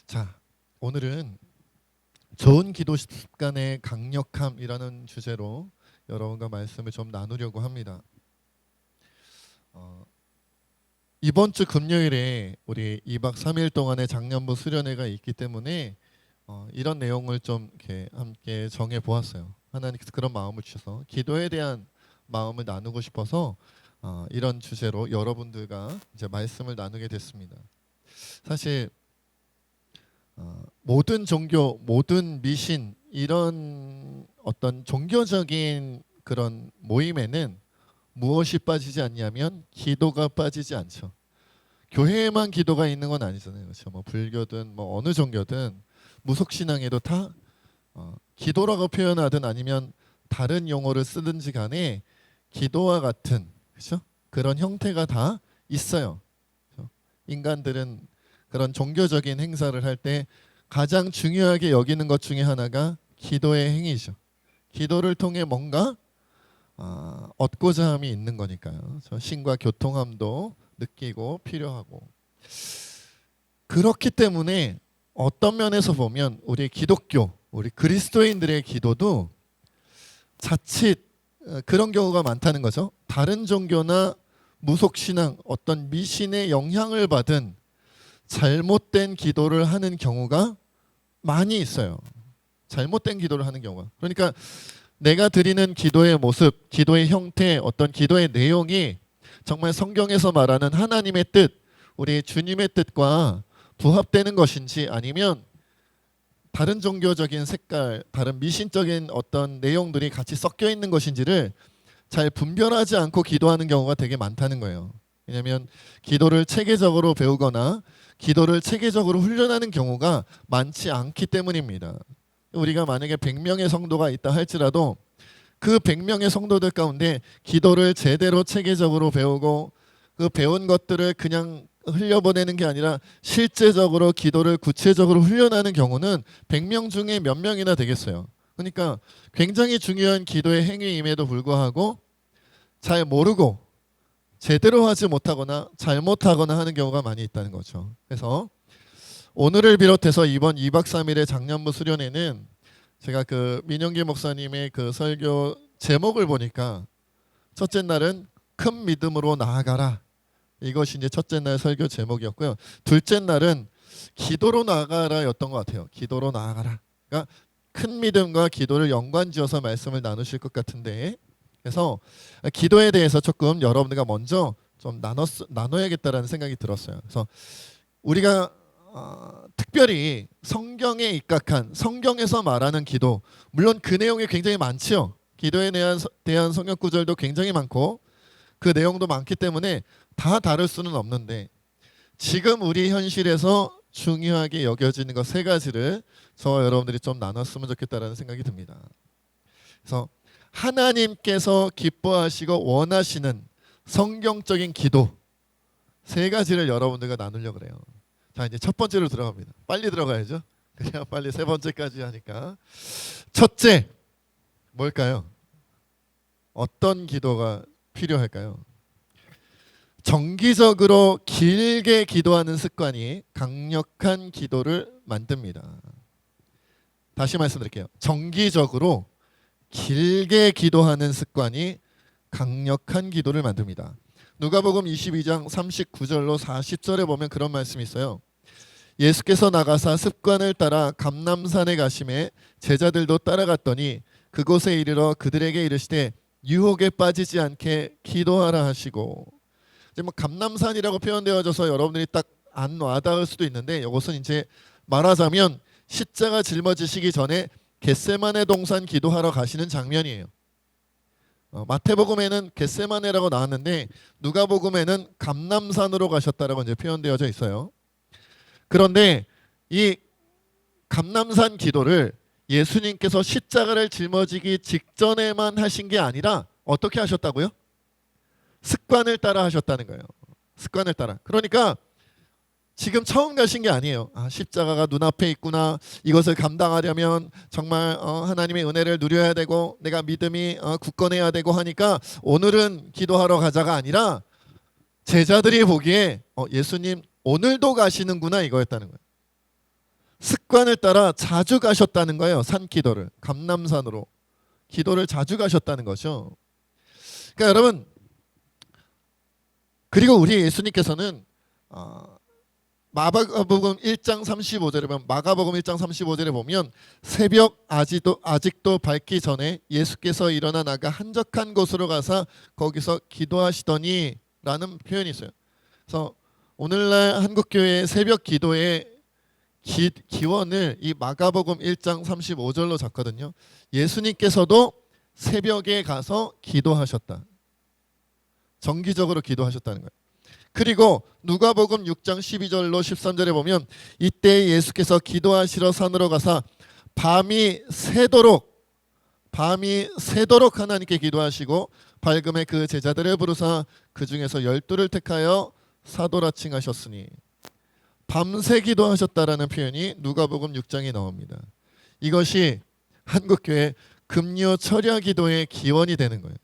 자, 오늘은 좋은 기도 습관의 강력함이라는 주제로 여러분과 말씀을 좀 나누려고 합니다. 이번 주 금요일에 우리 2박 3일 동안의 장년부 수련회가 있기 때문에 이런 내용을 좀 이렇게 함께 정해 보았어요. 하나님께서 그런 마음을 주셔서 기도에 대한 마음을 나누고 싶어서 이런 주제로 여러분들과 이제 말씀을 나누게 됐습니다. 사실 모든 종교, 모든 미신 이런 어떤 종교적인 그런 모임에는 무엇이 빠지지 않냐면 기도가 빠지지 않죠. 교회에만 기도가 있는 건 아니잖아요. 그렇죠? 뭐 불교든 뭐 어느 종교든 무속신앙에도 다 기도라고 표현하든 아니면 다른 용어를 쓰든지 간에 기도와 같은 그렇죠? 그런 형태가 다 있어요. 그렇죠? 인간들은 그런 종교적인 행사를 할 때 가장 중요하게 여기는 것 중에 하나가 기도의 행위죠. 기도를 통해 뭔가 얻고자 함이 있는 거니까요. 신과 교통함도 느끼고 필요하고 그렇기 때문에 어떤 면에서 보면 우리 기독교, 우리 그리스도인들의 기도도 자칫 그런 경우가 많다는 거죠. 다른 종교나 무속신앙, 어떤 미신의 영향을 받은 잘못된 기도를 하는 경우가 많이 있어요. 잘못된 기도를 하는 경우가. 그러니까 내가 드리는 기도의 모습, 기도의 형태, 어떤 기도의 내용이 정말 성경에서 말하는 하나님의 뜻, 우리 주님의 뜻과 부합되는 것인지 아니면 다른 종교적인 색깔, 다른 미신적인 어떤 내용들이 같이 섞여 있는 것인지를 잘 분별하지 않고 기도하는 경우가 되게 많다는 거예요. 왜냐하면 기도를 체계적으로 배우거나 기도를 체계적으로 훈련하는 경우가 많지 않기 때문입니다. 우리가 만약에 100명의 성도가 있다 할지라도 그 100명의 성도들 가운데 기도를 제대로 체계적으로 배우고 그 배운 것들을 그냥 흘려보내는 게 아니라 실제적으로 기도를 구체적으로 훈련하는 경우는 100명 중에 몇 명이나 되겠어요. 그러니까 굉장히 중요한 기도의 행위임에도 불구하고 잘 모르고 제대로 하지 못하거나 잘못하거나 하는 경우가 많이 있다는 거죠. 그래서 오늘을 비롯해서 이번 2박 3일의 장년부 수련회는 제가 그 민영기 목사님의 그 설교 제목을 보니까 첫째 날은 큰 믿음으로 나아가라. 이것이 이제 첫째 날 설교 제목이었고요. 둘째 날은 기도로 나아가라였던 것 같아요. 기도로 나아가라. 그러니까 큰 믿음과 기도를 연관지어서 말씀을 나누실 것 같은데 그래서 기도에 대해서 조금 여러분들과 먼저 좀 나눠야겠다라는 생각이 들었어요. 그래서 우리가 특별히 성경에 입각한 성경에서 말하는 기도 물론 그 내용이 굉장히 많지요. 기도에 대한 성경 구절도 굉장히 많고 그 내용도 많기 때문에 다 다룰 수는 없는데 지금 우리 현실에서 중요하게 여겨지는 것 세 가지를 저와 여러분들이 좀 나눴으면 좋겠다라는 생각이 듭니다. 그래서 하나님께서 기뻐하시고 원하시는 성경적인 기도 세 가지를 여러분들과 나누려고 그래요. 자, 이제 첫 번째로 들어갑니다. 빨리 들어가야죠. 그냥 빨리 세 번째까지 하니까. 첫째, 뭘까요? 어떤 기도가 필요할까요? 정기적으로 길게 기도하는 습관이 강력한 기도를 만듭니다. 다시 말씀드릴게요. 정기적으로 길게 기도하는 습관이 강력한 기도를 만듭니다. 누가복음 22장 39절로 40절에 보면 그런 말씀이 있어요. 예수께서 나가사 습관을 따라 감람산에 가심에 제자들도 따라갔더니 그곳에 이르러 그들에게 이르시되 유혹에 빠지지 않게 기도하라 하시고 이제 뭐 감람산이라고 표현되어져서 여러분들이 딱 안 와닿을 수도 있는데 이것은 이제 말하자면 십자가 짊어지시기 전에 겟세마네 동산 기도하러 가시는 장면이에요. 마태복음에는 겟세마네라고 나왔는데 누가복음에는 감람산으로 가셨다라고 이제 표현되어져 있어요. 그런데 이 감람산 기도를 예수님께서 십자가를 짊어지기 직전에만 하신 게 아니라 어떻게 하셨다고요? 습관을 따라 하셨다는 거예요. 습관을 따라. 그러니까 지금 처음 가신 게 아니에요. 십자가가 눈앞에 있구나. 이것을 감당하려면 정말 하나님의 은혜를 누려야 되고 내가 믿음이 굳건해야 되고 하니까 오늘은 기도하러 가자가 아니라 제자들이 보기에 예수님 오늘도 가시는구나 이거였다는 거예요. 습관을 따라 자주 가셨다는 거예요. 산 기도를 감람산으로 기도를 자주 가셨다는 거죠. 그러니까 여러분, 그리고 우리 예수님께서는 마가복음 1장 35절에 보면 마가복음 1장 35절에 보면 새벽 아직도 밝기 전에 예수께서 일어나 나가 한적한 곳으로 가서 거기서 기도하시더니 라는 표현이 있어요. 그래서 오늘날 한국교회의 새벽 기도의 기원을 이 마가복음 1장 35절로 잡거든요. 예수님께서도 새벽에 가서 기도하셨다. 정기적으로 기도하셨다는 거예요. 그리고 누가복음 6장 12절로 13절에 보면 이때 예수께서 기도하시러 산으로 가사 밤이 새도록 하나님께 기도하시고 밝음에 그 제자들을 부르사 그 중에서 12를 택하여 사도라 칭하셨으니, 밤새 기도하셨다라는 표현이 누가복음 6장에 나옵니다. 이것이 한국교회 금요 철야 기도의 기원이 되는 거예요.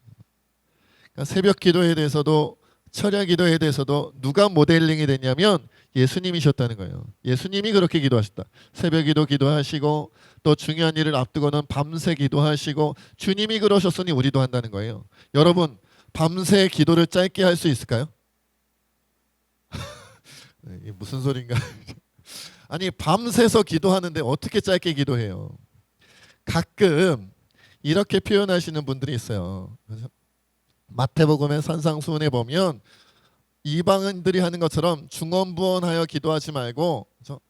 그러니까 새벽 기도에 대해서도 철야 기도에 대해서도 누가 모델링이 됐냐면 예수님이셨다는 거예요. 예수님이 그렇게 기도하셨다. 새벽 기도하시고 또 중요한 일을 앞두고는 밤새 기도하시고 주님이 그러셨으니 우리도 한다는 거예요. 여러분, 밤새 기도를 짧게 할 수 있을까요? 이게 무슨 소린가? 아니, 밤새서 기도하는데 어떻게 짧게 기도해요? 가끔 이렇게 표현하시는 분들이 있어요. 그래서 마태복음의 산상수훈에 보면 이방인들이 하는 것처럼 중언부언하여 기도하지 말고, 그렇죠?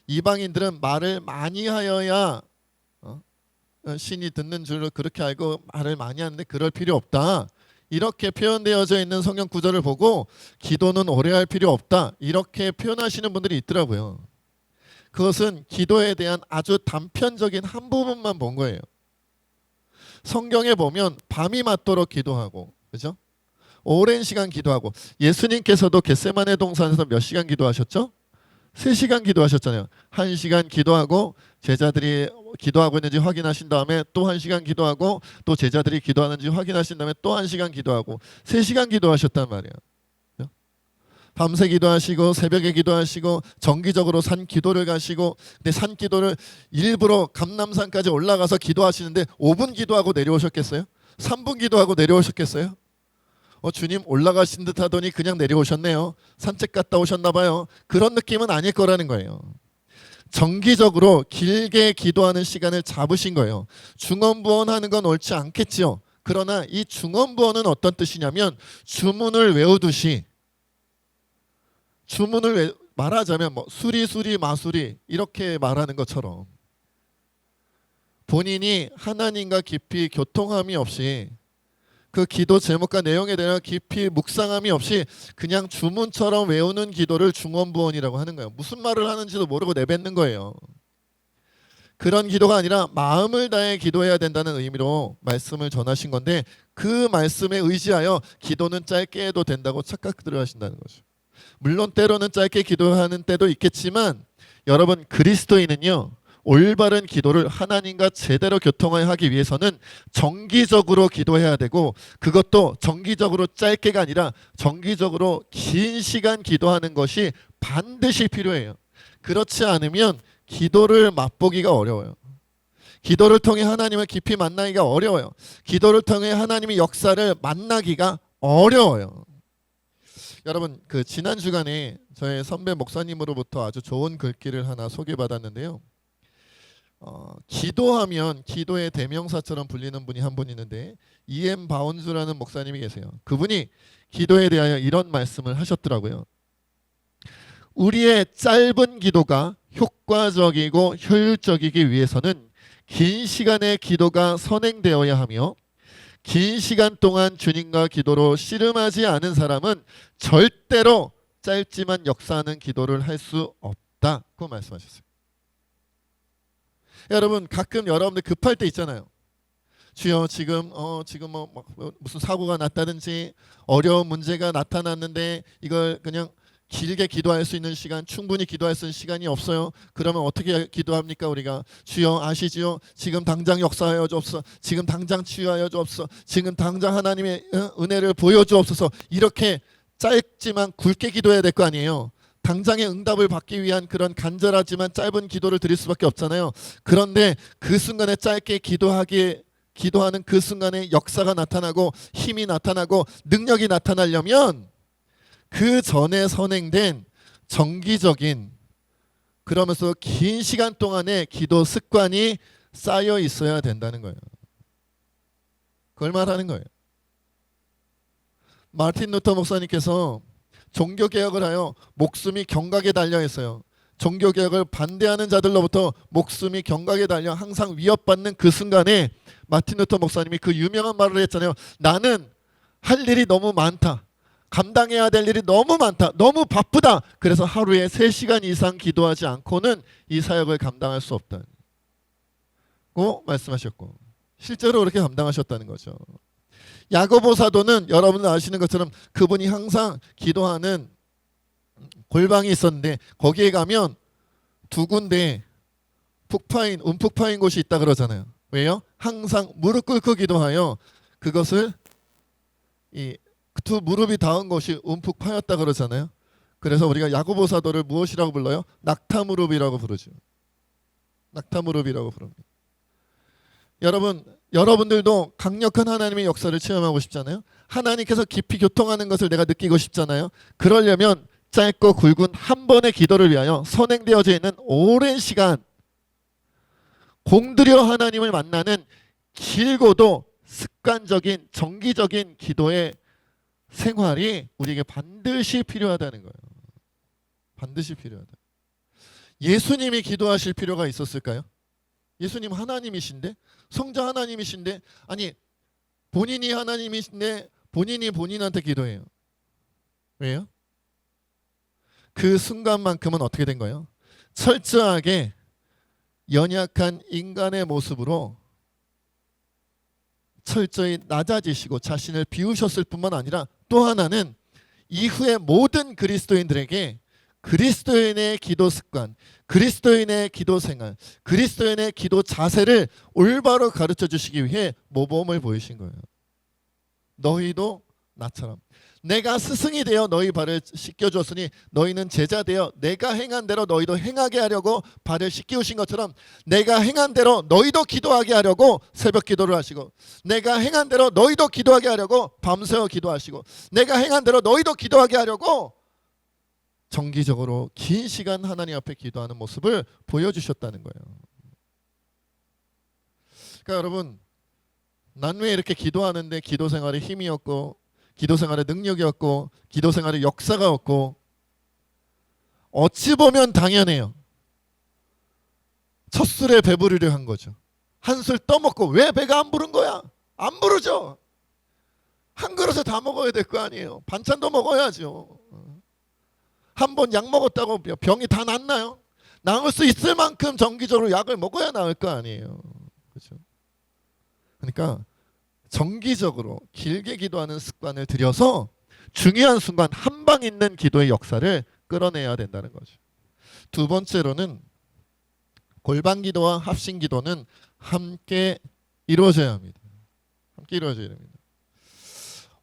이방인들은 말을 많이 하여야 신이 듣는 줄을 그렇게 알고 말을 많이 하는데 그럴 필요 없다. 이렇게 표현되어져 있는 성경 구절을 보고 기도는 오래 할 필요 없다. 이렇게 표현하시는 분들이 있더라고요. 그것은 기도에 대한 아주 단편적인 한 부분만 본 거예요. 성경에 보면 밤이 맞도록 기도하고, 그죠? 오랜 시간 기도하고, 예수님께서도 겟세마네 동산에서 몇 시간 기도하셨죠? 3시간 기도하셨잖아요. 1시간 기도하고 제자들이 기도하고 있는지 확인하신 다음에 또 1시간 기도하고 또 제자들이 기도하는지 확인하신 다음에 또 1시간 기도하고 3시간 기도하셨단 말이에요. 밤새 기도하시고 새벽에 기도하시고 정기적으로 산 기도를 가시고, 근데 산 기도를 일부러 감람산까지 올라가서 기도하시는데 5분 기도하고 내려오셨겠어요? 3분 기도하고 내려오셨겠어요? 주님 올라가신 듯 하더니 그냥 내려오셨네요. 산책 갔다 오셨나 봐요. 그런 느낌은 아닐 거라는 거예요. 정기적으로 길게 기도하는 시간을 잡으신 거예요. 중언부언하는 건 옳지 않겠지요. 그러나 이 중언부언은 어떤 뜻이냐면 주문을 외우듯이, 말하자면 수리수리 마수리 이렇게 말하는 것처럼 본인이 하나님과 깊이 교통함이 없이 그 기도 제목과 내용에 대한 깊이 묵상함이 없이 그냥 주문처럼 외우는 기도를 중언부언이라고 하는 거예요. 무슨 말을 하는지도 모르고 내뱉는 거예요. 그런 기도가 아니라 마음을 다해 기도해야 된다는 의미로 말씀을 전하신 건데, 그 말씀에 의지하여 기도는 짧게 해도 된다고 착각 들어가신다는 거죠. 물론 때로는 짧게 기도하는 때도 있겠지만 여러분, 그리스도인은요 올바른 기도를 하나님과 제대로 교통하기 위해서는 정기적으로 기도해야 되고, 그것도 정기적으로 짧게가 아니라 정기적으로 긴 시간 기도하는 것이 반드시 필요해요. 그렇지 않으면 기도를 맛보기가 어려워요. 기도를 통해 하나님을 깊이 만나기가 어려워요. 기도를 통해 하나님의 역사를 만나기가 어려워요. 여러분, 그 지난 주간에 저의 선배 목사님으로부터 아주 좋은 글귀를 하나 소개받았는데요. 기도하면 기도의 대명사처럼 불리는 분이 한 분 있는데 E.M. 바운즈라는 목사님이 계세요. 그분이 기도에 대하여 이런 말씀을 하셨더라고요. 우리의 짧은 기도가 효과적이고 효율적이기 위해서는 긴 시간의 기도가 선행되어야 하며, 긴 시간 동안 주님과 기도로 씨름하지 않은 사람은 절대로 짧지만 역사하는 기도를 할 수 없다고 말씀하셨어요. 여러분, 가끔 여러분들 급할 때 있잖아요. 주여, 지금 무슨 사고가 났다든지 어려운 문제가 나타났는데 이걸 그냥 길게 기도할 수 있는 시간, 충분히 기도할 수 있는 시간이 없어요. 그러면 어떻게 기도합니까? 우리가 주여 아시지요? 지금 당장 역사하여 주옵소서. 지금 당장 치유하여 주옵소서. 지금 당장 하나님의 은혜를 보여 주옵소서. 이렇게 짧지만 굵게 기도해야 될 거 아니에요. 당장의 응답을 받기 위한 그런 간절하지만 짧은 기도를 드릴 수밖에 없잖아요. 그런데 그 순간에 짧게 기도하는 그 순간에 역사가 나타나고 힘이 나타나고 능력이 나타나려면 그 전에 선행된 정기적인, 그러면서 긴 시간 동안의 기도 습관이 쌓여 있어야 된다는 거예요. 그걸 말하는 거예요. 마틴 루터 목사님께서 종교개혁을 하여 목숨이 경각에 달려 있어요. 종교개혁을 반대하는 자들로부터 목숨이 경각에 달려 항상 위협받는 그 순간에 마틴 루터 목사님이 그 유명한 말을 했잖아요. 나는 할 일이 너무 많다. 감당해야 될 일이 너무 많다. 너무 바쁘다. 그래서 하루에 3시간 이상 기도하지 않고는 이 사역을 감당할 수 없다고 말씀하셨고, 실제로 그렇게 감당하셨다는 거죠. 야고보 사도는 여러분들 아시는 것처럼 그분이 항상 기도하는 골방이 있었는데 거기에 가면 2군데 움푹 파인 곳이 있다 그러잖아요. 왜요? 항상 무릎 꿇고 기도하여 그것을 이 두 무릎이 닿은 곳이 움푹 파였다 그러잖아요. 그래서 우리가 야고보 사도를 무엇이라고 불러요? 낙타무릎이라고 부르죠. 낙타무릎이라고 부릅니다. 여러분들도 강력한 하나님의 역사를 체험하고 싶잖아요. 하나님께서 깊이 교통하는 것을 내가 느끼고 싶잖아요. 그러려면 짧고 굵은 한 번의 기도를 위하여 선행되어져 있는 오랜 시간 공들여 하나님을 만나는 길고도 습관적인 정기적인 기도의 생활이 우리에게 반드시 필요하다는 거예요. 반드시 필요하다. 예수님이 기도하실 필요가 있었을까요? 예수님 하나님이신데, 성자 하나님이신데, 아니 본인이 하나님이신데 본인이 본인한테 기도해요. 왜요? 그 순간만큼은 어떻게 된 거예요? 철저하게 연약한 인간의 모습으로 철저히 낮아지시고 자신을 비우셨을 뿐만 아니라 또 하나는 이후의 모든 그리스도인들에게 그리스도인의 기도 습관, 그리스도인의 기도 생활, 그리스도인의 기도 자세를 올바로 가르쳐 주시기 위해 모범을 보이신 거예요. 너희도 나처럼 내가 스승이 되어 너희 발을 씻겨주었으니 너희는 제자 되어 내가 행한 대로 너희도 행하게 하려고 발을 씻기우신 것처럼 내가 행한 대로 너희도 기도하게 하려고 새벽 기도를 하시고, 내가 행한 대로 너희도 기도하게 하려고 밤새워 기도하시고, 내가 행한 대로 너희도 기도하게 하려고 정기적으로 긴 시간 하나님 앞에 기도하는 모습을 보여주셨다는 거예요. 그러니까 여러분, 난 왜 이렇게 기도하는데 기도 생활에 힘이 없고 기도 생활에 능력이 없고 기도 생활에 역사가 없고, 어찌 보면 당연해요. 첫 술에 배부르려 한 거죠. 한 술 떠먹고 왜 배가 안 부른 거야? 안 부르죠. 한 그릇에 다 먹어야 될 거 아니에요. 반찬도 먹어야죠. 한 번 약 먹었다고 병이 다 낫나요? 나을 수 있을 만큼 정기적으로 약을 먹어야 나을 거 아니에요. 그렇죠? 그러니까 정기적으로 길게 기도하는 습관을 들여서 중요한 순간 한 방 있는 기도의 역사를 끌어내야 된다는 거죠. 두 번째로는 골방 기도와 합심 기도는 함께 이루어져야 합니다. 함께 이루어져야 됩니다.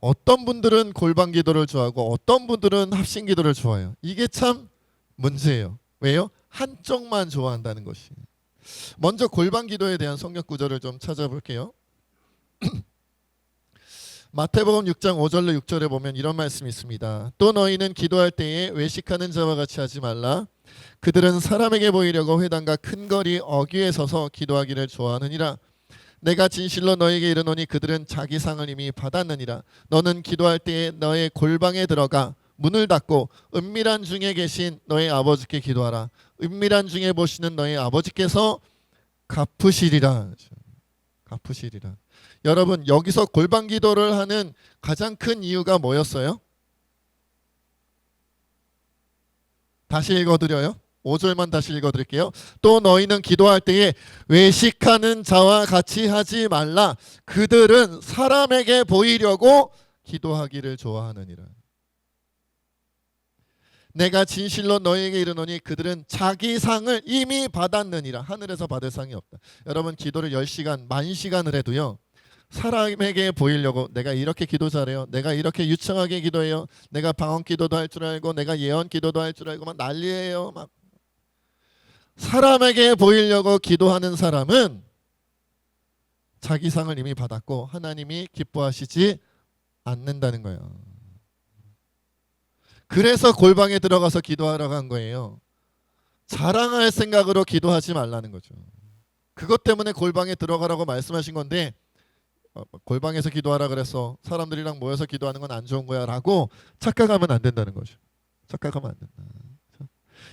어떤 분들은 골방 기도를 좋아하고 어떤 분들은 합심 기도를 좋아해요. 이게 참 문제예요. 왜요? 한쪽만 좋아한다는 것이. 먼저 골방 기도에 대한 성경 구절을 좀 찾아볼게요. 마태복음 6장 5절로 6절에 보면 이런 말씀이 있습니다. 또 너희는 기도할 때에 외식하는 자와 같이 하지 말라. 그들은 사람에게 보이려고 회당과 큰 거리 어귀에 서서 기도하기를 좋아하느니라. 내가 진실로 너에게 이르노니 그들은 자기 상을 이미 받았느니라. 너는 기도할 때에 너의 골방에 들어가 문을 닫고 은밀한 중에 계신 너의 아버지께 기도하라. 은밀한 중에 보시는 너의 아버지께서 갚으시리라. 갚으시리라. 여러분, 여기서 골방 기도를 하는 가장 큰 이유가 뭐였어요? 다시 읽어드려요. 5절만 다시 읽어드릴게요. 또 너희는 기도할 때에 외식하는 자와 같이 하지 말라. 그들은 사람에게 보이려고 기도하기를 좋아하느니라. 내가 진실로 너희에게 이르노니 그들은 자기 상을 이미 받았느니라. 하늘에서 받을 상이 없다. 여러분, 기도를 10시간, 10,000시간을 해도요, 사람에게 보이려고 내가 이렇게 기도 잘해요. 내가 이렇게 유창하게 기도해요. 내가 방언 기도도 할 줄 알고 내가 예언 기도도 할 줄 알고 막 난리예요. 막 사람에게 보이려고 기도하는 사람은 자기 상을 이미 받았고 하나님이 기뻐하시지 않는다는 거예요. 그래서 골방에 들어가서 기도하라고 한 거예요. 자랑할 생각으로 기도하지 말라는 거죠. 그것 때문에 골방에 들어가라고 말씀하신 건데 골방에서 기도하라 그래서 사람들이랑 모여서 기도하는 건 안 좋은 거야 라고 착각하면 안 된다는 거죠. 착각하면 안 된다.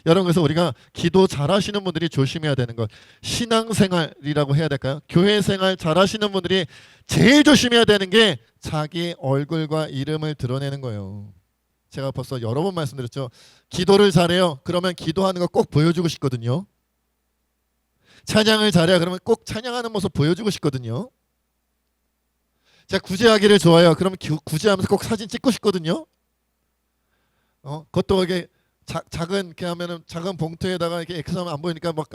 여러분, 그래서 우리가 기도 잘하시는 분들이 조심해야 되는 것, 신앙생활이라고 해야 될까요? 교회생활 잘하시는 분들이 제일 조심해야 되는 게 자기 얼굴과 이름을 드러내는 거예요. 제가 벌써 여러 번 말씀드렸죠. 기도를 잘해요. 그러면 기도하는 거 꼭 보여주고 싶거든요. 찬양을 잘해요. 그러면 꼭 찬양하는 모습 보여주고 싶거든요. 제가 구제하기를 좋아해요. 그러면 구제하면서 꼭 사진 찍고 싶거든요. 그것도 이게 작은 이렇게 하면은 작은 봉투에다가 이렇게 엑스하면 안 보이니까 막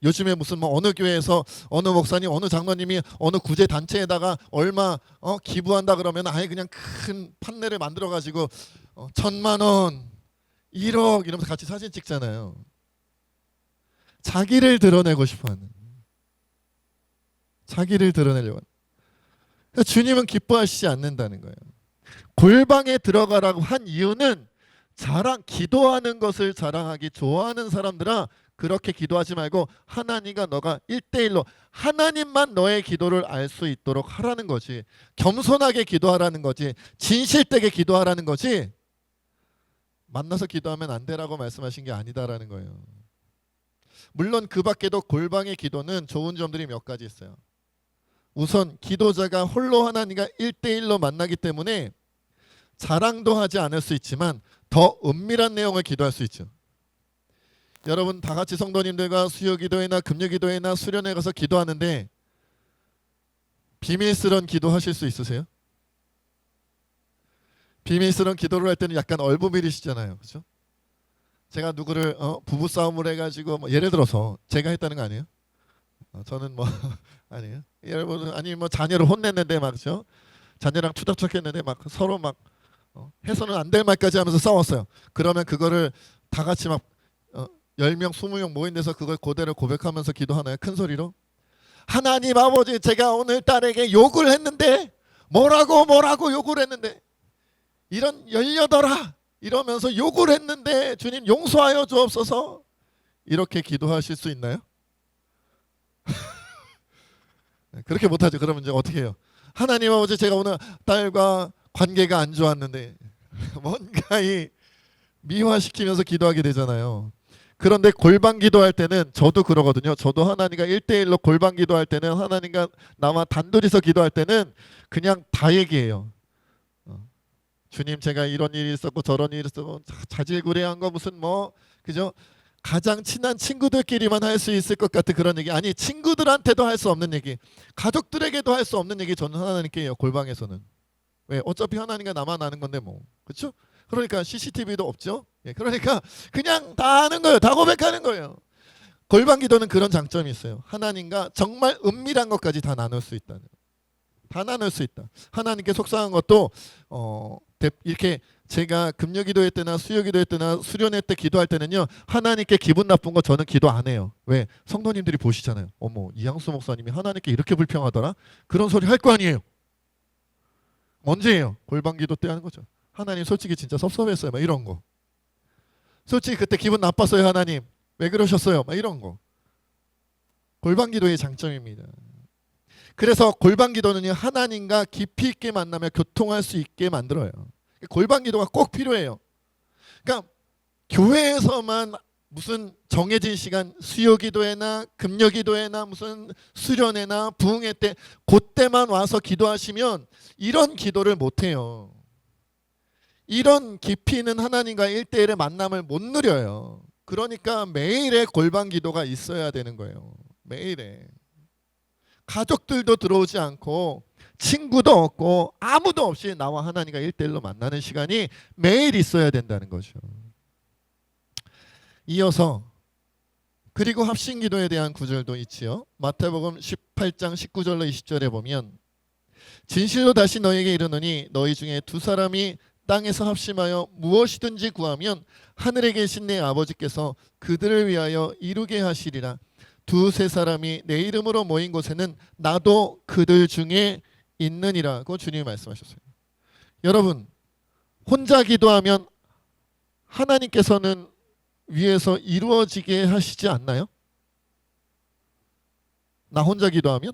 요즘에 무슨 뭐 어느 교회에서 어느 목사님 어느 장로님이 어느 구제 단체에다가 얼마 기부한다 그러면 아예 그냥 큰 판넬을 만들어 가지고 1,000만 원 1억 이러면서 같이 사진 찍잖아요. 자기를 드러내고 싶어하는, 자기를 드러내려고 하는. 주님은 기뻐하시지 않는다는 거예요. 골방에 들어가라고 한 이유는 기도하는 것을 자랑하기 좋아하는 사람들아, 그렇게 기도하지 말고 하나님과 너가 1대1로 하나님만 너의 기도를 알 수 있도록 하라는 거지. 겸손하게 기도하라는 거지. 진실되게 기도하라는 거지. 만나서 기도하면 안 되라고 말씀하신 게 아니다라는 거예요. 물론 그 밖에도 골방의 기도는 좋은 점들이 몇 가지 있어요. 우선 기도자가 홀로 하나님과 1대1로 만나기 때문에 자랑도 하지 않을 수 있지만 더 은밀한 내용을 기도할 수 있죠. 여러분 다 같이 성도님들과 수요기도회나 금요기도회나 수련회 가서 기도하는데 비밀스러운 기도하실 수 있으세요? 비밀스러운 기도를 할 때는 약간 얼버무리시잖아요. 그렇죠? 제가 누구를 부부싸움을 해가지고 뭐 예를 들어서 제가 했다는 거 아니에요? 저는 뭐 아니에요. 여러분 아니 뭐 자녀를 혼냈는데 막 그렇죠? 자녀랑 투닥투닥했는데 막 서로 막 해서는 안 될 말까지 하면서 싸웠어요. 그러면 그거를 다 같이 막 10명 20명 모인 데서 그걸 그대로 고백하면서 기도하나요? 큰 소리로? 하나님 아버지, 제가 오늘 딸에게 욕을 했는데 뭐라고 욕을 했는데 이런 열려더라 이러면서 욕을 했는데 주님 용서하여 주옵소서. 이렇게 기도하실 수 있나요? 그렇게 못하죠. 그러면 이제 어떻게 해요? 하나님 아버지, 제가 오늘 딸과 관계가 안 좋았는데 뭔가 이 미화시키면서 기도하게 되잖아요. 그런데 골방 기도할 때는 저도 그러거든요. 저도 하나님과 1대1로 골방 기도할 때는 하나님과 나와 단둘이서 기도할 때는 그냥 다 얘기해요. 주님, 제가 이런 일이 있었고 저런 일이 있었고 자질구레한 거 무슨 뭐 그죠? 가장 친한 친구들끼리만 할 수 있을 것 같은 그런 얘기. 아니 친구들한테도 할 수 없는 얘기, 가족들에게도 할 수 없는 얘기 저는 하나님께 해요. 골방에서는. 왜? 어차피 하나님과 나만 아는 건데 뭐. 그렇죠? 그러니까 CCTV도 없죠. 그러니까 그냥 다 아는 거예요. 다 고백하는 거예요. 골방 기도는 그런 장점이 있어요. 하나님과 정말 은밀한 것까지 다 나눌 수 있다는. 다 나눌 수 있다. 하나님께 속상한 것도 이렇게 제가 금요기도회 때나 수요기도회 때나 수련회 때 기도할 때는요, 하나님께 기분 나쁜 거 저는 기도 안 해요. 왜? 성도님들이 보시잖아요. 어머, 이양수 목사님이 하나님께 이렇게 불평하더라? 그런 소리 할 거 아니에요. 언제예요? 골방 기도 때 하는 거죠. 하나님 솔직히 진짜 섭섭했어요. 막 이런 거. 솔직히 그때 기분 나빴어요. 하나님 왜 그러셨어요? 막 이런 거. 골방 기도의 장점입니다. 그래서 골방 기도는요, 하나님과 깊이 있게 만나며 교통할 수 있게 만들어요. 골방 기도가 꼭 필요해요. 그러니까 교회에서만 무슨 정해진 시간 수요 기도회나 금요 기도회나 무슨 수련회나 부흥회 때 그때만 와서 기도하시면 이런 기도를 못 해요. 이런 깊이 있는 하나님과 1대1의 만남을 못 누려요. 그러니까 매일의 골방 기도가 있어야 되는 거예요. 매일에. 가족들도 들어오지 않고 친구도 없고 아무도 없이 나와 하나님과 1대1로 만나는 시간이 매일 있어야 된다는 거죠. 이어서 그리고 합심기도에 대한 구절도 있지요. 마태복음 18장 19절로 20절에 보면 진실로 다시 너희에게 이르노니 너희 중에 두 사람이 땅에서 합심하여 무엇이든지 구하면 하늘에 계신 내 아버지께서 그들을 위하여 이루게 하시리라. 두세 사람이 내 이름으로 모인 곳에는 나도 그들 중에 있느니라고 주님이 말씀하셨어요. 여러분, 혼자 기도하면 하나님께서는 위에서 이루어지게 하시지 않나요? 나 혼자 기도하면?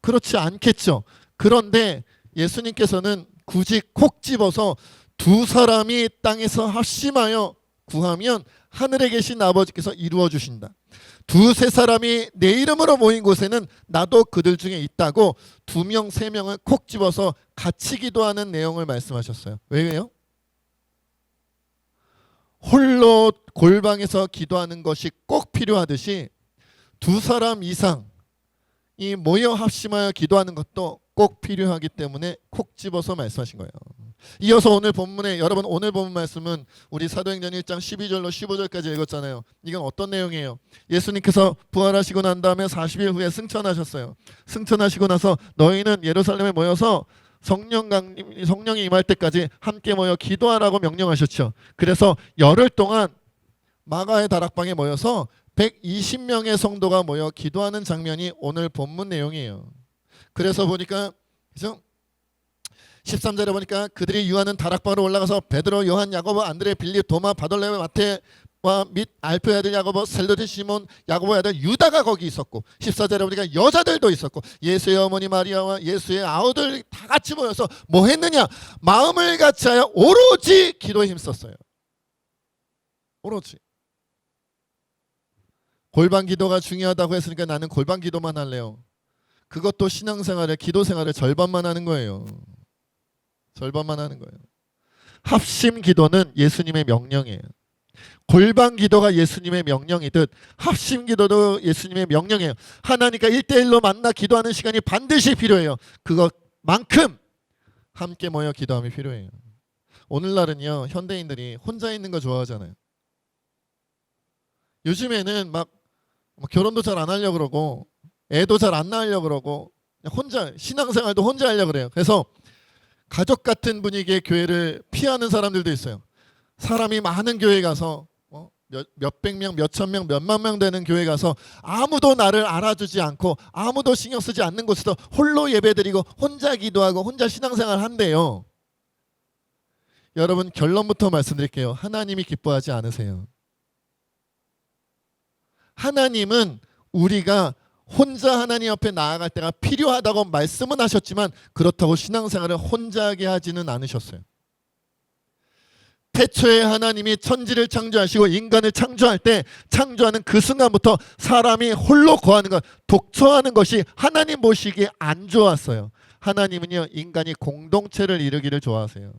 그렇지 않겠죠. 그런데 예수님께서는 굳이 콕 집어서 두 사람이 땅에서 합심하여 구하면 하늘에 계신 아버지께서 이루어 주신다. 두세 사람이 내 이름으로 모인 곳에는 나도 그들 중에 있다고 두 명, 세 명을 콕 집어서 같이 기도하는 내용을 말씀하셨어요. 왜요? 홀로 골방에서 기도하는 것이 꼭 필요하듯이 두 사람 이상이 모여 합심하여 기도하는 것도 꼭 필요하기 때문에 콕 집어서 말씀하신 거예요. 이어서 오늘 본문에 여러분 오늘 본 말씀은 우리 사도행전 1장 12절로 15절까지 읽었잖아요. 이건 어떤 내용이에요? 예수님께서 부활하시고 난 다음에 40일 후에 승천하셨어요. 승천하시고 나서 너희는 예루살렘에 모여서 성령이 임할 때까지 함께 모여 기도하라고 명령하셨죠. 그래서 열흘 동안 마가의 다락방에 모여서 120명의 성도가 모여 기도하는 장면이 오늘 본문 내용이에요. 그래서 보니까 그죠? 13절에 보니까 그들이 유하는 다락방으로 올라가서 베드로, 요한, 야고보, 안드레, 빌립, 도마, 바돌레오, 마테와 및 알프의 아들 야고보, 셀로데 시몬, 야고보의 아들 유다가 거기 있었고 14절에 보니까 여자들도 있었고 예수의 어머니 마리아와 예수의 아우들 다 같이 모여서 뭐 했느냐? 마음을 같이하여 오로지 기도에 힘썼어요. 오로지. 골방 기도가 중요하다고 했으니까 나는 골방 기도만 할래요. 그것도 신앙생활의 기도 생활의 절반만 하는 거예요. 절반만 하는 거예요. 합심 기도는 예수님의 명령이에요. 골방 기도가 예수님의 명령이듯 합심 기도도 예수님의 명령이에요. 하나님과 1대1로 만나 기도하는 시간이 반드시 필요해요. 그것만큼 함께 모여 기도함이 필요해요. 오늘날은요, 현대인들이 혼자 있는 거 좋아하잖아요. 요즘에는 막 결혼도 잘 안 하려고 그러고 애도 잘 안 낳으려고 그러고 혼자 신앙생활도 혼자 하려고 그래요. 그래서 가족 같은 분위기의 교회를 피하는 사람들도 있어요. 사람이 많은 교회 가서 몇백 명, 몇천 명, 몇만 명 되는 교회 가서 아무도 나를 알아주지 않고 아무도 신경 쓰지 않는 곳에서 홀로 예배드리고 혼자 기도하고 혼자 신앙생활 한대요. 여러분 결론부터 말씀드릴게요. 하나님이 기뻐하지 않으세요. 하나님은 우리가 혼자 하나님 앞에 나아갈 때가 필요하다고 말씀은 하셨지만 그렇다고 신앙생활을 혼자 하게 하지는 않으셨어요. 태초에 하나님이 천지를 창조하시고 인간을 창조할 때 창조하는 그 순간부터 사람이 홀로 거하는 것, 독처하는 것이 하나님 보시기에 안 좋았어요. 하나님은요 인간이 공동체를 이루기를 좋아하세요.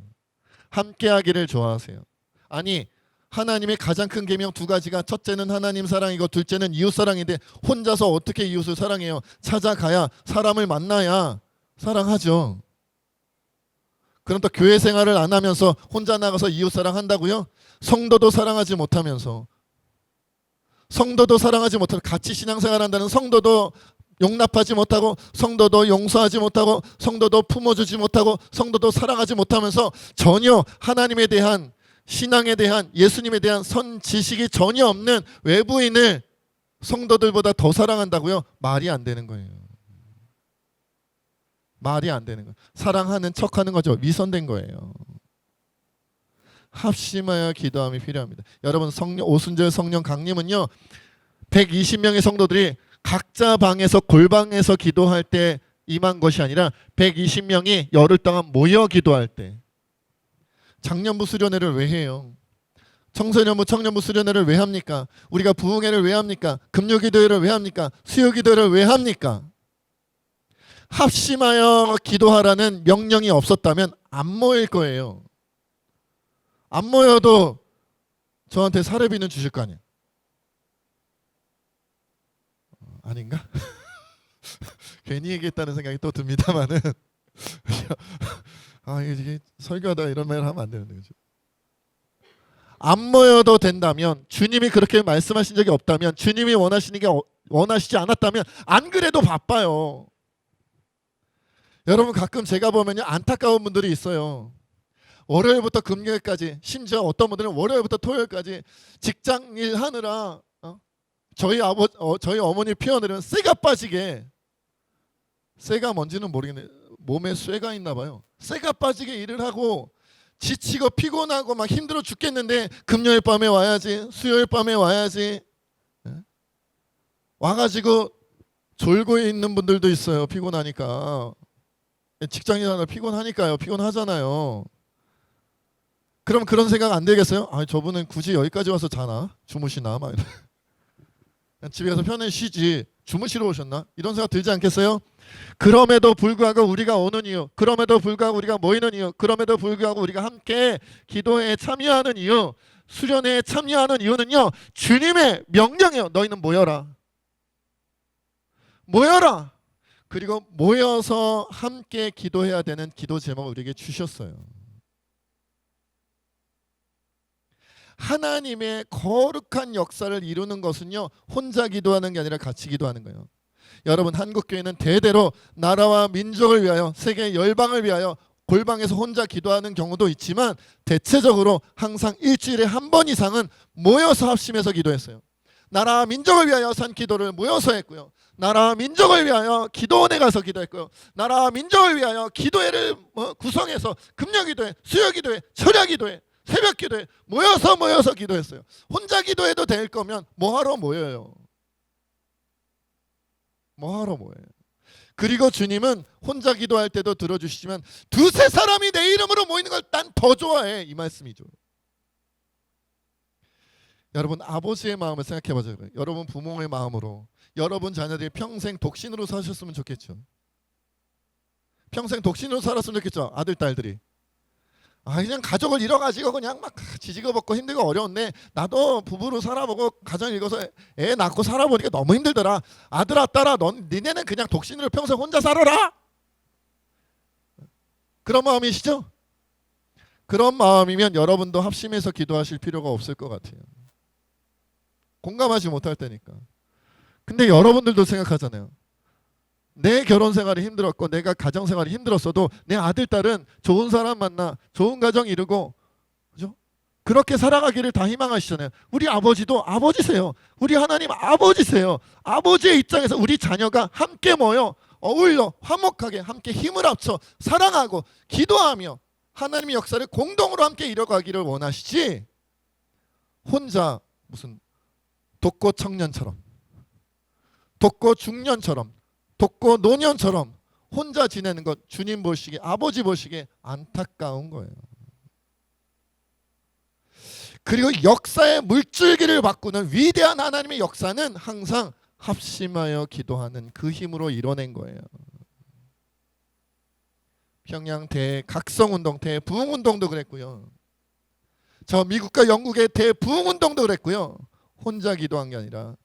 함께하기를 좋아하세요. 아니 하나님의 가장 큰 계명 두 가지가 첫째는 하나님 사랑이고 둘째는 이웃 사랑인데 혼자서 어떻게 이웃을 사랑해요? 찾아가야 사람을 만나야 사랑하죠. 그럼 또 교회 생활을 안 하면서 혼자 나가서 이웃 사랑한다고요? 성도도 사랑하지 못하면서 같이 신앙생활 한다는 성도도 용납하지 못하고 성도도 용서하지 못하고 성도도 품어주지 못하고 성도도 사랑하지 못하면서 전혀 하나님에 대한 신앙에 대한 예수님에 대한 선 지식이 전혀 없는 외부인을 성도들보다 더 사랑한다고요? 말이 안 되는 거예요. 말이 안 되는 거예요. 사랑하는 척하는 거죠. 위선된 거예요. 합심하여 기도함이 필요합니다. 여러분 오순절 성령 강림은요 120명의 성도들이 각자 방에서 골방에서 기도할 때 임한 것이 아니라 120명이 열흘 동안 모여 기도할 때. 장년부 수련회를 왜 해요? 청소년부 청년부 수련회를 왜 합니까? 우리가 부흥회를 왜 합니까? 금요기도회를 왜 합니까? 수요기도회를 왜 합니까? 합심하여 기도하라는 명령이 없었다면 안 모일 거예요. 안 모여도 저한테 사례비는 주실 거 아니에요? 아닌가? 괜히 얘기했다는 생각이 또 듭니다만은 이게 설교하다 이런 말 하면 안 되는데 그죠? 안 모여도 된다면 주님이 그렇게 말씀하신 적이 없다면 주님이 원하시지 않았다면 안 그래도 바빠요. 여러분 가끔 제가 보면요 안타까운 분들이 있어요. 월요일부터 금요일까지, 심지어 어떤 분들은 월요일부터 토요일까지 직장일 하느라 저희 어머니 표현으로는 쇠가 빠지게, 쇠가 뭔지는 모르겠네, 몸에 쇠가 있나 봐요. 쇠가 빠지게 일을 하고 지치고 피곤하고 막 힘들어 죽겠는데 금요일 밤에 와야지, 수요일 밤에 와야지, 와가지고 졸고 있는 분들도 있어요. 피곤하니까. 직장인 하나 피곤하니까요. 피곤하잖아요. 그럼 그런 생각 안 들겠어요? 아, 저분은 굳이 여기까지 와서 자나? 주무시나? 막 집에 가서 편히 쉬지 주무시러 오셨나? 이런 생각 들지 않겠어요? 그럼에도 불구하고 우리가 오는 이유, 그럼에도 불구하고 우리가 모이는 이유, 그럼에도 불구하고 우리가 함께 기도에 참여하는 이유, 수련회에 참여하는 이유는요, 주님의 명령이에요. 너희는 모여라. 모여라. 그리고 모여서 함께 기도해야 되는 기도 제목을 우리에게 주셨어요. 하나님의 거룩한 역사를 이루는 것은요, 혼자 기도하는 게 아니라 같이 기도하는 거예요. 여러분, 한국교회는 대대로 나라와 민족을 위하여, 세계 열방을 위하여 골방에서 혼자 기도하는 경우도 있지만 대체적으로 항상 일주일에 한 번 이상은 모여서 합심해서 기도했어요. 나라와 민족을 위하여 산 기도를 모여서 했고요. 나라와 민족을 위하여 기도원에 가서 기도했고요. 나라와 민족을 위하여 기도회를 구성해서 금요기도회, 수요기도회, 철야기도회, 새벽기도회 모여서 기도했어요. 혼자 기도해도 될 거면 뭐하러 모여요? 뭐하러 모여요? 그리고 주님은 혼자 기도할 때도 들어주시지만 두세 사람이 내 이름으로 모이는 걸 난 더 좋아해, 이 말씀이죠. 여러분, 아버지의 마음을 생각해 보세요. 여러분 부모의 마음으로 여러분 자녀들이 평생 독신으로 사셨으면 좋겠죠. 평생 독신으로 살았으면 좋겠죠. 아들 딸들이. 그냥 가족을 잃어가지고 그냥 막 지지고볶고 힘들고 어려운데 나도 부부로 살아보고 가정 읽어서 애 낳고 살아보니까 너무 힘들더라. 아들아 딸아, 니네는 그냥 독신으로 평생 혼자 살아라. 그런 마음이시죠? 그런 마음이면 여러분도 합심해서 기도하실 필요가 없을 것 같아요. 공감하지 못할 때니까. 근데 여러분들도 생각하잖아요. 내 결혼 생활이 힘들었고 내가 가정 생활이 힘들었어도 내 아들 딸은 좋은 사람 만나 좋은 가정 이루고, 그죠? 그렇게 살아가기를 다 희망하시잖아요. 우리 아버지도 아버지세요. 우리 하나님 아버지세요. 아버지의 입장에서 우리 자녀가 함께 모여 어울려 화목하게 함께 힘을 합쳐 사랑하고 기도하며 하나님의 역사를 공동으로 함께 이뤄가기를 원하시지, 혼자 무슨 독거 청년처럼, 독거 중년처럼, 독거 노년처럼 혼자 지내는 것, 주님 보시기에, 아버지 보시기에 안타까운 거예요. 그리고 역사의 물줄기를 바꾸는 위대한 하나님의 역사는 항상 합심하여 기도하는 그 힘으로 이뤄낸 거예요. 평양 대각성운동, 대부흥운동도 그랬고요. 저 미국과 영국의 대부흥운동도 그랬고요. 혼자 기도한 게 아니라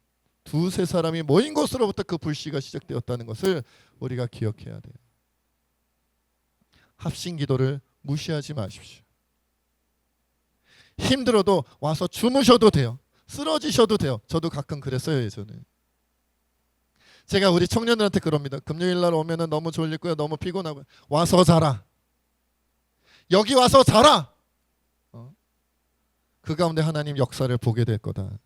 두세 사람이 모인 곳으로부터 그 불씨가 시작되었다는 것을 우리가 기억해야 돼요. 합심 기도를 무시하지 마십시오. 힘들어도 와서 주무셔도 돼요. 쓰러지셔도 돼요. 저도 가끔 그랬어요, 예전에. 제가 우리 청년들한테 그럽니다. 금요일 날 오면은 너무 졸리고요, 너무 피곤하고요. 와서 자라. 여기 와서 자라. 그 가운데 하나님 역사를 보게 될 거다.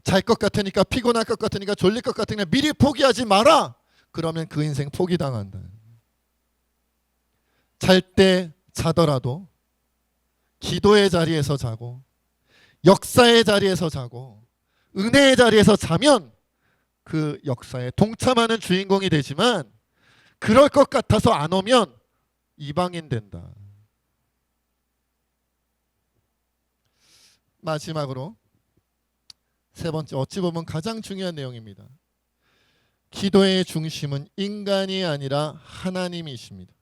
잘 것 같으니까, 피곤할 것 같으니까, 졸릴 것 같으니까 미리 포기하지 마라. 그러면 그 인생 포기당한다. 잘 때 자더라도 기도의 자리에서 자고, 역사의 자리에서 자고, 은혜의 자리에서 자면 그 역사에 동참하는 주인공이 되지만, 그럴 것 같아서 안 오면 이방인 된다. 마지막으로 세 번째, 어찌 보면 가장 중요한 내용입니다. 기도의 중심은 인간이 아니라 하나님이십니다.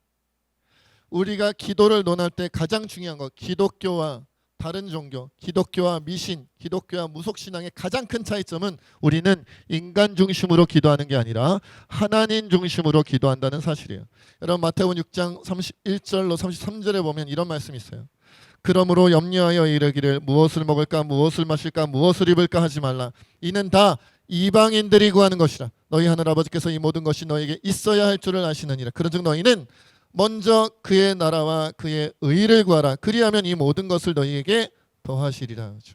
우리가 기도를 논할 때 가장 중요한 것, 기독교와 다른 종교, 기독교와 미신, 기독교와 무속신앙의 가장 큰 차이점은 우리는 인간 중심으로 기도하는 게 아니라 하나님 중심으로 기도한다는 사실이에요. 여러분 마태복음 6장 31절로 33절에 보면 이런 말씀이 있어요. 그러므로 염려하여 이르기를 무엇을 먹을까, 무엇을 마실까, 무엇을 입을까 하지 말라. 이는 다 이방인들이 구하는 것이라. 너희 하늘 아버지께서 이 모든 것이 너에게 있어야 할 줄을 아시느니라. 그런즉 너희는 먼저 그의 나라와 그의 의를 구하라. 그리하면 이 모든 것을 너희에게 더하시리라. 그렇죠.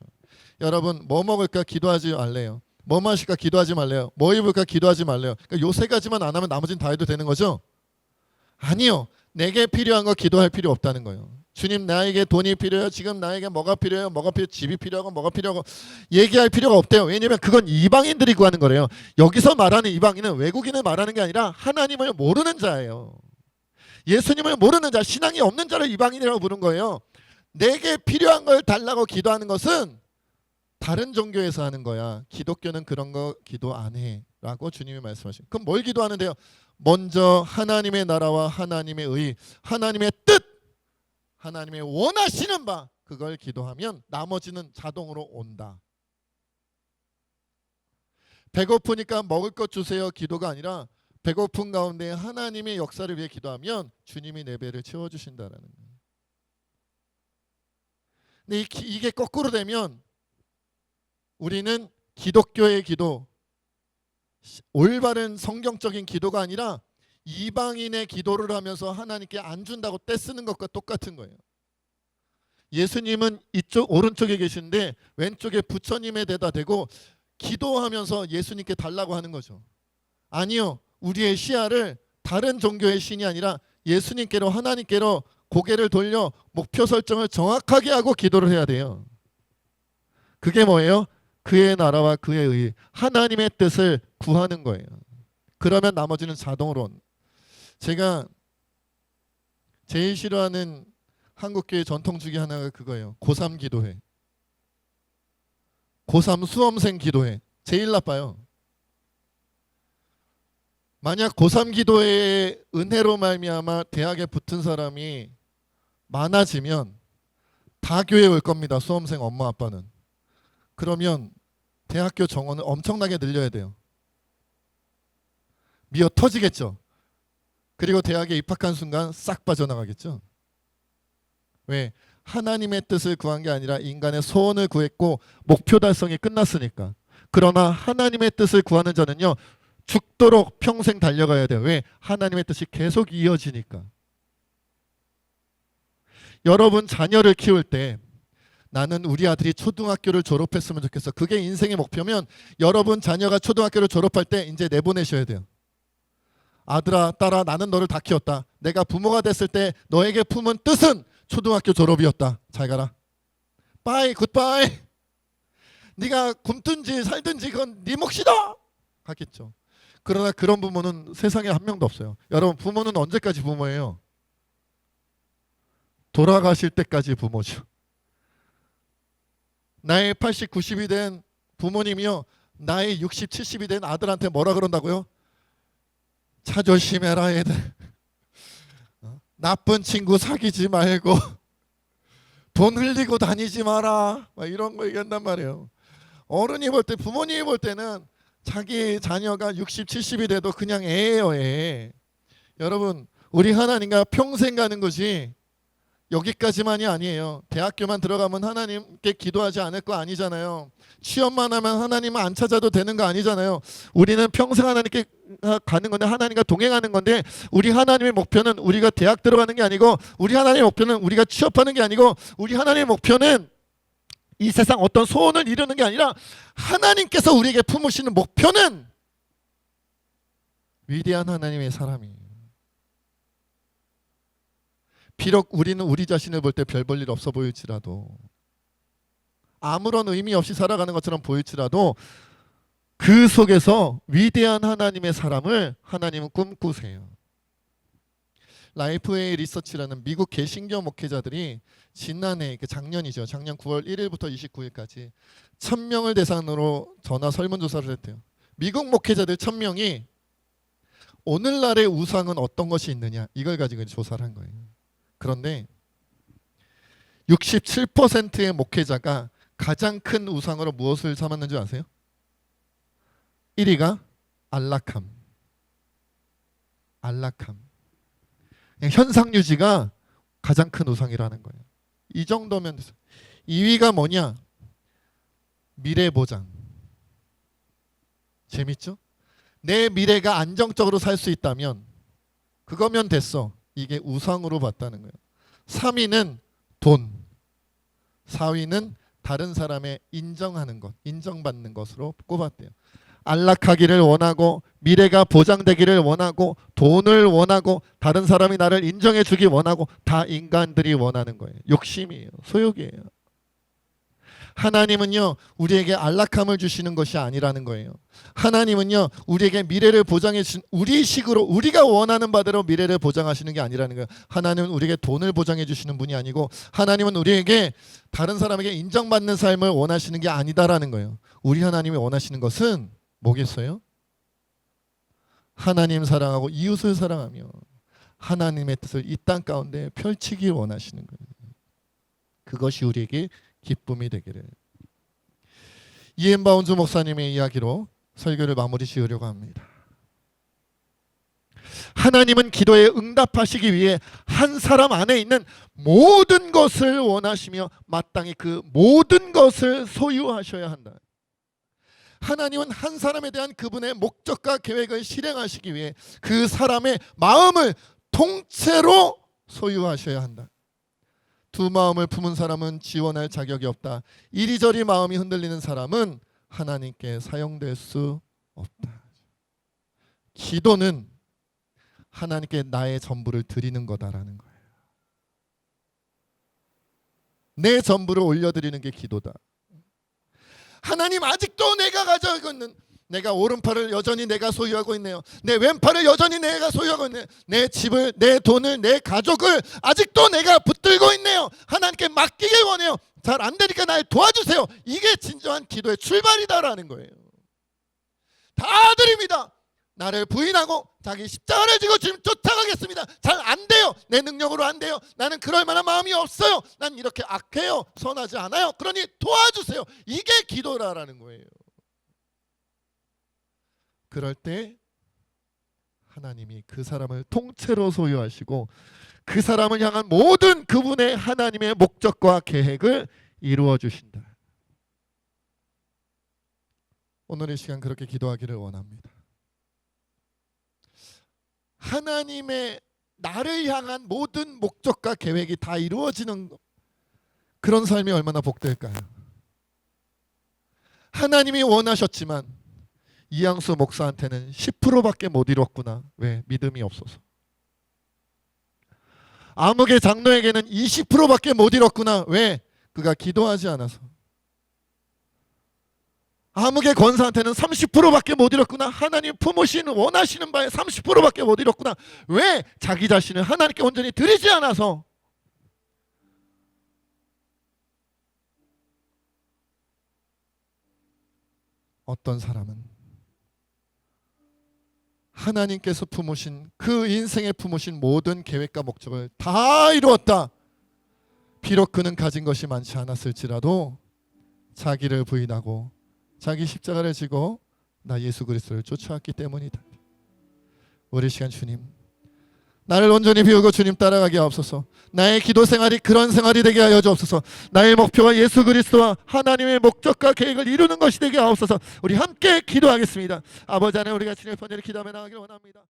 여러분 뭐 먹을까 기도하지 말래요. 뭐 마실까 기도하지 말래요. 뭐 입을까 기도하지 말래요. 그러니까 요 세 가지만 안 하면 나머지는 다 해도 되는 거죠? 아니요. 내게 필요한 거 기도할 필요 없다는 거예요. 주님 나에게 돈이 필요해요. 지금 나에게 뭐가 필요해요. 뭐가 필요 집이 필요하고 뭐가 필요하고 얘기할 필요가 없대요. 왜냐하면 그건 이방인들이 구하는 거래요. 여기서 말하는 이방인은 외국인을 말하는 게 아니라 하나님을 모르는 자예요. 예수님을 모르는 자, 신앙이 없는 자를 이방인이라고 부른 거예요. 내게 필요한 걸 달라고 기도하는 것은 다른 종교에서 하는 거야. 기독교는 그런 거 기도 안 해 라고 주님이 말씀하시고, 그럼 뭘 기도하는데요? 먼저 하나님의 나라와 하나님의 의, 하나님의 뜻, 하나님의 원하시는 바, 그걸 기도하면 나머지는 자동으로 온다. 배고프니까 먹을 것 주세요 기도가 아니라 배고픈 가운데 하나님의 역사를 위해 기도하면 주님이 내 배를 채워주신다라는 거예요. 근데 이게 거꾸로 되면 우리는 기독교의 기도, 올바른 성경적인 기도가 아니라 이방인의 기도를 하면서 하나님께 안 준다고 떼쓰는 것과 똑같은 거예요. 예수님은 이쪽 오른쪽에 계신데 왼쪽에 부처님에 대다 대고 기도하면서 예수님께 달라고 하는 거죠. 아니요. 우리의 시야를 다른 종교의 신이 아니라 예수님께로, 하나님께로 고개를 돌려 목표 설정을 정확하게 하고 기도를 해야 돼요. 그게 뭐예요? 그의 나라와 그의 의, 하나님의 뜻을 구하는 거예요. 그러면 나머지는 자동으로 제가 제일 싫어하는 한국교회 전통 중에 하나가 그거예요. 고3 기도회. 고3 수험생 기도회. 제일 나빠요. 만약 고3 기도회의 은혜로 말미암아 대학에 붙은 사람이 많아지면 다 교회에 올 겁니다. 수험생 엄마 아빠는. 그러면 대학교 정원을 엄청나게 늘려야 돼요. 미어 터지겠죠. 그리고 대학에 입학한 순간 싹 빠져나가겠죠. 왜? 하나님의 뜻을 구한 게 아니라 인간의 소원을 구했고 목표 달성이 끝났으니까. 그러나 하나님의 뜻을 구하는 자는요, 죽도록 평생 달려가야 돼요. 왜? 하나님의 뜻이 계속 이어지니까. 여러분 자녀를 키울 때 나는 우리 아들이 초등학교를 졸업했으면 좋겠어. 그게 인생의 목표면 여러분 자녀가 초등학교를 졸업할 때 이제 내보내셔야 돼요. 아들아, 딸아, 나는 너를 다 키웠다. 내가 부모가 됐을 때 너에게 품은 뜻은 초등학교 졸업이었다. 잘 가라. 빠이, 굿바이. 네가 굶든지 살든지 그건 네 몫이다. 하겠죠. 그러나 그런 부모는 세상에 한 명도 없어요. 여러분 부모는 언제까지 부모예요? 돌아가실 때까지 부모죠. 나이 80, 90이 된 부모님이요, 나이 60, 70이 된 아들한테 뭐라 그런다고요? 차 조심해라 얘들. 나쁜 친구 사귀지 말고 돈 흘리고 다니지 마라. 막 이런 거 얘기한단 말이에요. 어른이 볼 때, 부모님이 볼 때는 자기 자녀가 60, 70이 돼도 그냥 애예요, 애. 여러분 우리 하나님과 평생 가는 것이 여기까지만이 아니에요. 대학교만 들어가면 하나님께 기도하지 않을 거 아니잖아요. 취업만 하면 하나님은 안 찾아도 되는 거 아니잖아요. 우리는 평생 하나님께 가는 건데, 하나님과 동행하는 건데, 우리 하나님의 목표는 우리가 대학 들어가는 게 아니고, 우리 하나님의 목표는 우리가 취업하는 게 아니고, 우리 하나님의 목표는 이 세상 어떤 소원을 이루는 게 아니라 하나님께서 우리에게 품으시는 목표는 위대한 하나님의 사람이에요. 비록 우리는 우리 자신을 볼 때 별 볼 일 없어 보일지라도, 아무런 의미 없이 살아가는 것처럼 보일지라도 그 속에서 위대한 하나님의 사람을 하나님은 꿈꾸세요. 라이프웨이 리서치라는 미국 개신교 목회자들이 지난해, 작년이죠. 작년 9월 1일부터 29일까지 1000명을 대상으로 전화 설문조사를 했대요. 미국 목회자들 1000명이 오늘날의 우상은 어떤 것이 있느냐, 이걸 가지고 조사를 한 거예요. 그런데 67%의 목회자가 가장 큰 우상으로 무엇을 삼았는 줄 아세요? 1위가 안락함. 그냥 현상 유지가 가장 큰 우상이라는 거예요. 이 정도면 됐어요. 2위가 뭐냐? 미래 보장. 재밌죠? 내 미래가 안정적으로 살 수 있다면 그거면 됐어. 이게 우상으로 봤다는 거예요. 3위는 돈, 4위는 다른 사람의 인정하는 것, 인정받는 것으로 꼽았대요. 안락하기를 원하고 미래가 보장되기를 원하고 돈을 원하고 다른 사람이 나를 인정해 주기 원하고 다 인간들이 원하는 거예요. 욕심이에요. 소욕이에요. 하나님은요 우리에게 안락함을 주시는 것이 아니라는 거예요. 하나님은요 우리에게 미래를 보장해 주신 우리 식으로 우리가 원하는 바대로 미래를 보장하시는 게 아니라는 거예요. 하나님은 우리에게 돈을 보장해 주시는 분이 아니고 하나님은 우리에게 다른 사람에게 인정받는 삶을 원하시는 게 아니다라는 거예요. 우리 하나님이 원하시는 것은 뭐겠어요? 하나님 사랑하고 이웃을 사랑하며 하나님의 뜻을 이 땅 가운데 펼치기 원하시는 거예요. 그것이 우리에게 기쁨이 되기를. 이엔 바운즈 목사님의 이야기로 설교를 마무리 지으려고 합니다. 하나님은 기도에 응답하시기 위해 한 사람 안에 있는 모든 것을 원하시며 마땅히 그 모든 것을 소유하셔야 한다. 하나님은 한 사람에 대한 그분의 목적과 계획을 실행하시기 위해 그 사람의 마음을 통째로 소유하셔야 한다. 두 마음을 품은 사람은 지원할 자격이 없다. 이리저리 마음이 흔들리는 사람은 하나님께 사용될 수 없다. 기도는 하나님께 나의 전부를 드리는 거다라는 거예요. 내 전부를 올려드리는 게 기도다. 하나님 아직도 내가 가지고 있는 내가 오른팔을 여전히 내가 소유하고 있네요. 내 왼팔을 여전히 내가 소유하고 있네요. 내 집을, 내 돈을, 내 가족을 아직도 내가 붙들고 있네요. 하나님께 맡기길 원해요. 잘 안 되니까 날 도와주세요. 이게 진정한 기도의 출발이다라는 거예요. 다 드립니다. 나를 부인하고 자기 십자가를 지고 주님 쫓아가겠습니다. 잘 안 돼요. 내 능력으로 안 돼요. 나는 그럴 만한 마음이 없어요. 난 이렇게 악해요. 선하지 않아요. 그러니 도와주세요. 이게 기도라는 거예요. 그럴 때 하나님이 그 사람을 통째로 소유하시고 그 사람을 향한 모든 그분의 하나님의 목적과 계획을 이루어 주신다. 오늘 이 시간 그렇게 기도하기를 원합니다. 하나님의 나를 향한 모든 목적과 계획이 다 이루어지는 그런 삶이 얼마나 복될까요? 하나님이 원하셨지만 이양수 목사한테는 10%밖에 못 이뤘구나. 왜? 믿음이 없어서. 아무개 장로에게는 20%밖에 못 이뤘구나. 왜? 그가 기도하지 않아서. 아무개 권사한테는 30%밖에 못 이뤘구나. 하나님 품으시는 원하시는 바에 30%밖에 못 이뤘구나. 왜? 자기 자신을 하나님께 온전히 드리지 않아서. 어떤 사람은 하나님께서 품으신 그 인생에 품으신 모든 계획과 목적을 다 이루었다. 비록 그는 가진 것이 많지 않았을지라도 자기를 부인하고 자기 십자가를 지고 나 예수 그리스도를 쫓아왔기 때문이다. 우리 시간 주님 나를 온전히 비우고 주님 따라가게 하옵소서. 나의 기도 생활이 그런 생활이 되게 하여 주옵소서. 나의 목표와 예수 그리스도와 하나님의 목적과 계획을 이루는 것이 되게 하옵소서. 우리 함께 기도하겠습니다. 아버지 하나님 우리가 주님의 번제를 기도하며 나가기를 원합니다.